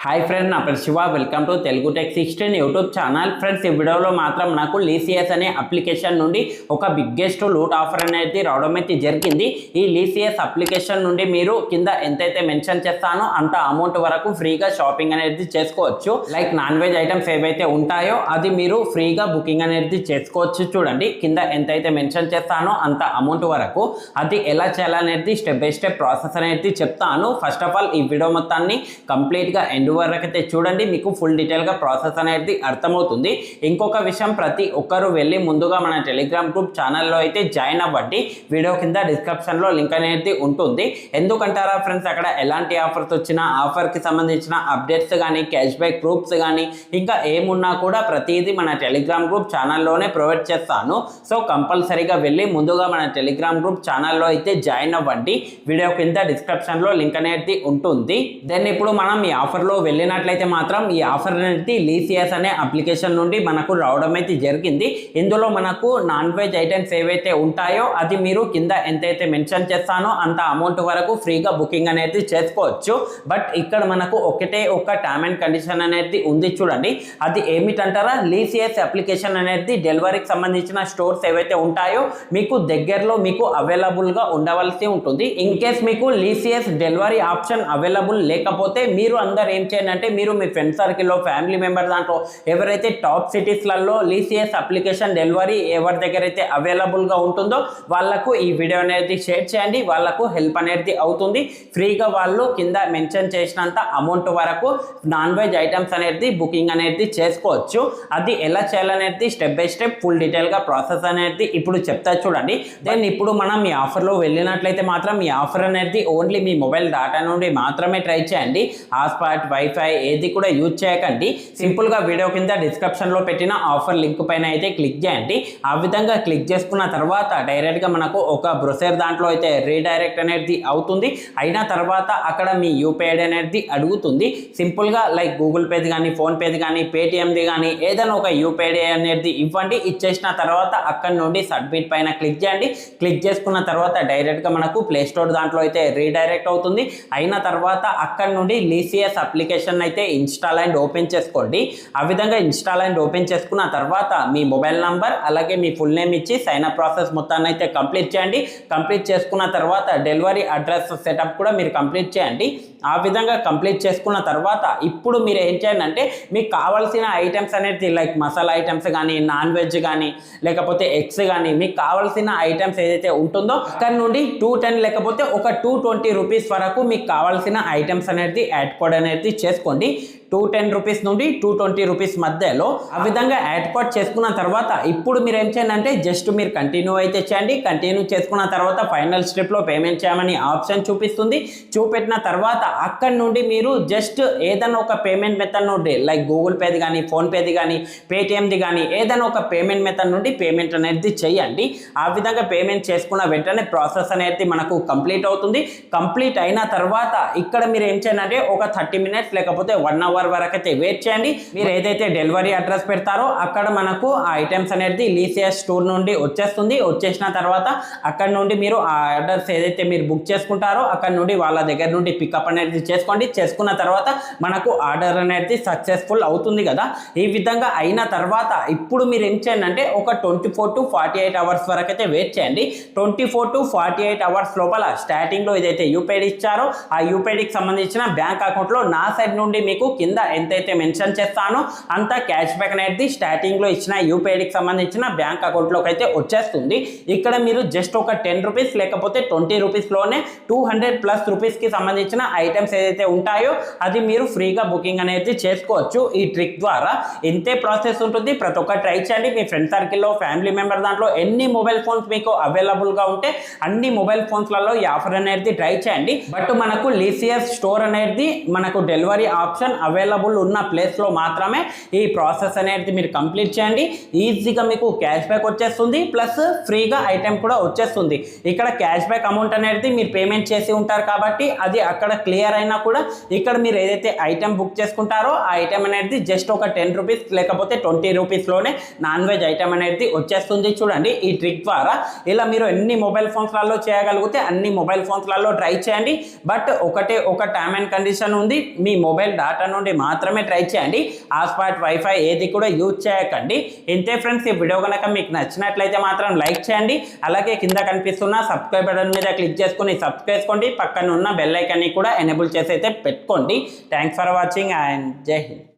Hi friend, నా పేరు Shiva. Welcome to Telugu tech 16 YouTube channel. Friends, ఈ వీడియోలో మాత్రం నాకు లీసిఎస్ అనే అప్లికేషన్ నుండి ఒక బిగ్గెస్ట్ లూట్ ఆఫర్ అనేది రావడం అయితే జరిగింది. ఈ లీసిఎస్ అప్లికేషన్ నుండి మీరు కింద ఎంతైతే మెన్షన్ చేస్తానో అంత అమౌంట్ వరకు ఫ్రీగా షాపింగ్ అనేది చేసుకోవచ్చు. లైక్ నాన్ వెజ్ ఐటమ్స్ ఏవైతే ఉంటాయో అది మీరు ఫ్రీగా బుకింగ్ అనేది చేసుకోవచ్చు. చూడండి, కింద ఎంతైతే మెన్షన్ చేస్తానో అంత అమౌంట్ వరకు అది ఎలా చేయాలనేది స్టెప్ బై స్టెప్ ప్రాసెస్ అనేది చెప్తాను. ఫస్ట్ ఆఫ్ ఆల్ ఈ వీడియో మొత్తాన్ని కంప్లీట్గా ఎండ్ వరకు అయితే చూడండి, మీకు ఫుల్ డీటెయిల్గా ప్రాసెస్ అనేది అర్థమవుతుంది. ఇంకొక విషయం, ప్రతి ఒక్కరు వెళ్ళి ముందుగా మన టెలిగ్రామ్ గ్రూప్ ఛానల్లో అయితే జాయిన్ అవ్వండి. వీడియో కింద డిస్క్రిప్షన్లో లింక్ అనేది ఉంటుంది. ఎందుకంటారా ఫ్రెండ్స్, అక్కడ ఎలాంటి ఆఫర్స్ వచ్చినా ఆఫర్కి సంబంధించిన అప్డేట్స్ కానీ క్యాష్ బ్యాక్ ప్రూఫ్స్ కానీ ఇంకా ఏమున్నా కూడా ప్రతిదీ మన టెలిగ్రామ్ గ్రూప్ ఛానల్లోనే ప్రొవైడ్ చేస్తాను. సో కంపల్సరీగా వెళ్ళి ముందుగా మన టెలిగ్రామ్ గ్రూప్ ఛానల్లో అయితే జాయిన్ అవ్వండి. వీడియో కింద డిస్క్రిప్షన్లో లింక్ అనేది ఉంటుంది. దెన్ ఇప్పుడు మనం ఈ ఆఫర్లో వెళ్ళినట్లయితే మాత్రం ఈ ఆఫర్ అనేది లీసిఎస్ అనే అప్లికేషన్ నుండి మనకు రావడం అయితే జరిగింది. ఇందులో మనకు నాన్ వెజ్ ఐటమ్స్ ఏవైతే ఉంటాయో అది మీరు కింద ఎంతైతే మెన్షన్ చేస్తానో అంత అమౌంట్ వరకు ఫ్రీగా బుకింగ్ అనేది చేసుకోవచ్చు. బట్ ఇక్కడ మనకు ఒక టర్మ్ అండ్ కండిషన్ అనేది ఉంది. చూడండి, అది ఏమిటంటారా, లీసిఎస్ అప్లికేషన్ అనేది డెలివరీకి సంబంధించిన స్టోర్స్ ఏవైతే ఉంటాయో మీకు దగ్గరలో మీకు అవైలబుల్గా ఉండవలసి ఉంటుంది. ఇన్ కేస్ మీకు లీసిఎస్ డెలివరీ ఆప్షన్ అవైలబుల్ లేకపోతే మీరు అందరు ఏం చేయండి అంటే, మీరు మీ ఫ్రెండ్ సర్కిల్లో ఫ్యామిలీ మెంబర్ దాంట్లో ఎవరైతే టాప్ సిటీస్లలో లీసిఎస్ అప్లికేషన్ డెలివరీ ఎవరి దగ్గర అయితే అవైలబుల్గా ఉంటుందో వాళ్ళకు ఈ వీడియో అనేది షేర్ చేయండి. వాళ్ళకు హెల్ప్ అనేది అవుతుంది. ఫ్రీగా వాళ్ళు కింద మెన్షన్ చేసినంత అమౌంట్ వరకు నాన్ వెజ్ ఐటమ్స్ అనేది బుకింగ్ అనేది చేసుకోవచ్చు. అది ఎలా చేయాలనేది స్టెప్ బై స్టెప్ ఫుల్ డీటెయిల్గా ప్రాసెస్ అనేది ఇప్పుడు చెప్తా చూడండి. దెన్ ఇప్పుడు మనం ఈ ఆఫర్లో వెళ్ళినట్లయితే మాత్రం ఈ ఆఫర్ అనేది ఓన్లీ మీ మొబైల్ డేటా నుండి మాత్రమే ట్రై చేయండి. హాట్స్పాట్, వైఫై ఏది కూడా యూజ్ చేయకండి. సింపుల్గా వీడియో కింద డిస్క్రిప్షన్లో పెట్టిన ఆఫర్ లింక్ పైన అయితే క్లిక్ చేయండి. ఆ విధంగా క్లిక్ చేసుకున్న తర్వాత డైరెక్ట్గా మనకు ఒక బ్రౌజర్ దాంట్లో అయితే రీడైరెక్ట్ అనేది అవుతుంది. అయిన తర్వాత అక్కడ మీ యూపీఐ అనేది అడుగుతుంది. సింపుల్గా లైక్ గూగుల్ పేది కానీ, ఫోన్పేది కానీ, పేటిఎంది కానీ ఏదైనా ఒక యూపీఐ అనేది ఇవ్వండి. ఇచ్చేసిన తర్వాత అక్కడ నుండి సబ్మిట్ పైన క్లిక్ చేయండి. క్లిక్ చేసుకున్న తర్వాత డైరెక్ట్గా మనకు ప్లే స్టోర్ దాంట్లో అయితే రీడైరెక్ట్ అవుతుంది. అయిన తర్వాత అక్కడ నుండి లీసిఎస్ అప్లికేషన్ అయితే ఇన్స్టాల్ అండ్ ఓపెన్ చేసుకోండి. ఆ విధంగా ఇన్స్టాల్ అండ్ ఓపెన్ చేసుకున్న తర్వాత మీ మొబైల్ నంబర్ అలాగే మీ ఫుల్ నేమ్ ఇచ్చి సైన్ అప్ ప్రాసెస్ మొత్తాన్ని అయితే కంప్లీట్ చేయండి. కంప్లీట్ చేసుకున్న తర్వాత డెలివరీ అడ్రస్ సెటప్ కూడా మీరు కంప్లీట్ చేయండి. ఆ విధంగా కంప్లీట్ చేసుకున్న తర్వాత ఇప్పుడు మీరు ఏం చేయండి అంటే, మీకు కావాల్సిన ఐటమ్స్ అనేది లైక్ మసాలా ఐటమ్స్ కానీ, నాన్ వెజ్ కానీ, లేకపోతే ఎగ్స్ కానీ, మీకు కావాల్సిన ఐటమ్స్ ఏదైతే ఉంటుందో అక్కడ నుండి 210 లేకపోతే ఒక 220 రూపీస్ వరకు మీకు కావాల్సిన ఐటమ్స్ అనేది యాడ్ కోడ్ అనేది చేసుకోండి. 210 రూపీస్ నుండి 220 రూపీస్ మధ్యలో ఆ విధంగా యాడ్ కోడ్ చేసుకున్న తర్వాత ఇప్పుడు మీరు ఏం చేయండి అంటే, జస్ట్ మీరు కంటిన్యూ అయితే చేయండి. కంటిన్యూ చేసుకున్న తర్వాత ఫైనల్ స్టెప్లో పేమెంట్ చేయమని ఆప్షన్ చూపిస్తుంది. చూపెట్టిన తర్వాత అక్కడ నుండి మీరు జస్ట్ ఏదైనా ఒక పేమెంట్ మెథడ్ నుండి లైక్ గూగుల్ పేది కానీ, ఫోన్పేది కానీ, పేటిఎంది కానీ ఏదైనా ఒక పేమెంట్ మెథడ్ నుండి పేమెంట్ అనేది చేయండి. ఆ విధంగా పేమెంట్ చేసుకున్న వెంటనే ప్రాసెస్ అనేది మనకు కంప్లీట్ అవుతుంది. కంప్లీట్ అయిన తర్వాత ఇక్కడ మీరు ఏం చేయండి అంటే, ఒక 30 మినిట్స్ లేకపోతే 1 అవర్ వరకు అయితే వెయిట్ చేయండి. మీరు ఏదైతే డెలివరీ అడ్రస్ పెడతారో అక్కడ మనకు ఆ ఐటమ్స్ అనేది లీసిఎస్ స్టోర్ నుండి వచ్చేస్తుంది. వచ్చేసిన తర్వాత అక్కడ నుండి మీరు ఆ ఆర్డర్స్ ఏదైతే మీరు బుక్ చేసుకుంటారో అక్కడ నుండి వాళ్ళ దగ్గర నుండి పికప్ అనేది చేసుకోండి. చేసుకున్న తర్వాత మనకు ఆర్డర్ అనేది సక్సెస్ఫుల్ అవుతుంది కదా. ఈ విధంగా అయిన తర్వాత ఇప్పుడు మీరు ఏం చేయండి అంటే, ఒక 24 to 48 అవర్స్ వరకు అయితే వెయిట్ చేయండి. 24 to 48 అవర్స్ లోపల స్టార్టింగ్లో ఏదైతే యూపీఐ ఇచ్చారో ఆ యూపీఐకి సంబంధించిన బ్యాంక్ అకౌంట్లో నా సైడ్ నుండి మీకు కింద ఎంతైతే మెన్షన్ చేస్తానో అంత క్యాష్ బ్యాక్ అనేది స్టార్టింగ్లో ఇచ్చిన యూపీఐకి సంబంధించిన బ్యాంక్ అకౌంట్లోకి అయితే వచ్చేస్తుంది. ఇక్కడ మీరు జస్ట్ ఒక 10 రూపీస్ లేకపోతే 20 రూపీస్లోనే 200+ రూపీస్కి సంబంధించిన ఐటమ్స్ ఏదైతే ఉంటాయో అది మీరు ఫ్రీగా బుకింగ్ అనేది చేసుకోవచ్చు. ఈ ట్రిక్ ద్వారా ఇంతే ప్రాసెస్ ఉంటుంది. ప్రతి ఒక్క ట్రై చేయండి. మీ ఫ్రెండ్ సర్కిల్లో ఫ్యామిలీ మెంబర్ దాంట్లో ఎన్ని మొబైల్ ఫోన్స్ మీకు అవైలబుల్గా ఉంటే అన్ని మొబైల్ ఫోన్స్లలో ఈ ఆఫర్ అనేది ట్రై చేయండి. బట్ మనకు లీసిఎస్ స్టోర్ అనేది మనకు డెలివరీ ఆప్షన్ అవైలబుల్ ఉన్న ప్లేస్లో మాత్రమే ఈ ప్రాసెస్ అనేది మీరు కంప్లీట్ చేయండి. ఈజీగా మీకు క్యాష్ బ్యాక్ వచ్చేస్తుంది, ప్లస్ ఫ్రీగా ఐటెం కూడా వచ్చేస్తుంది. ఇక్కడ క్యాష్ బ్యాక్ అమౌంట్ అనేది మీరు పేమెంట్ చేసి ఉంటారు కాబట్టి అది అక్కడ క్లియర్ అయినా కూడా ఇక్కడ మీరు ఏదైతే ఐటెం బుక్ చేసుకుంటారో ఆ ఐటెం అనేది జస్ట్ ఒక 10 రూపీస్ లేకపోతే 20 రూపీస్లోనే నాన్ వెజ్ ఐటెం అనేది వచ్చేస్తుంది. చూడండి, ఈ ట్రిక్ ద్వారా ఇలా మీరు ఎన్ని మొబైల్ ఫోన్స్లలో చేయగలిగితే అన్ని మొబైల్ ఫోన్స్లలో ట్రై చేయండి. బట్ ఒక టర్మ్ అండ్ కండిషన్ ఉంది. మీ మొబైల్ డేటా నుండి నుండి మాత్రమే ట్రై చేయండి. హాట్స్పాట్ వైఫై ఏది కూడా యూజ్ చేయకండి. ఇంతే ఫ్రెండ్స్, ఈ వీడియో కనుక మీకు నచ్చినట్లయితే మాత్రం లైక్ చేయండి. అలాగే కింద కనిపిస్తున్న సబ్స్క్రైబ్ బటన్ మీద క్లిక్ చేసుకుని సబ్స్క్రైబ్ చేసుకోండి. పక్కన ఉన్న బెల్ ఐకాన్ని కూడా ఎనేబుల్ చేసి అయితే పెట్టుకోండి. థ్యాంక్స్ ఫర్ వాచింగ్ అండ్ జై హింద్.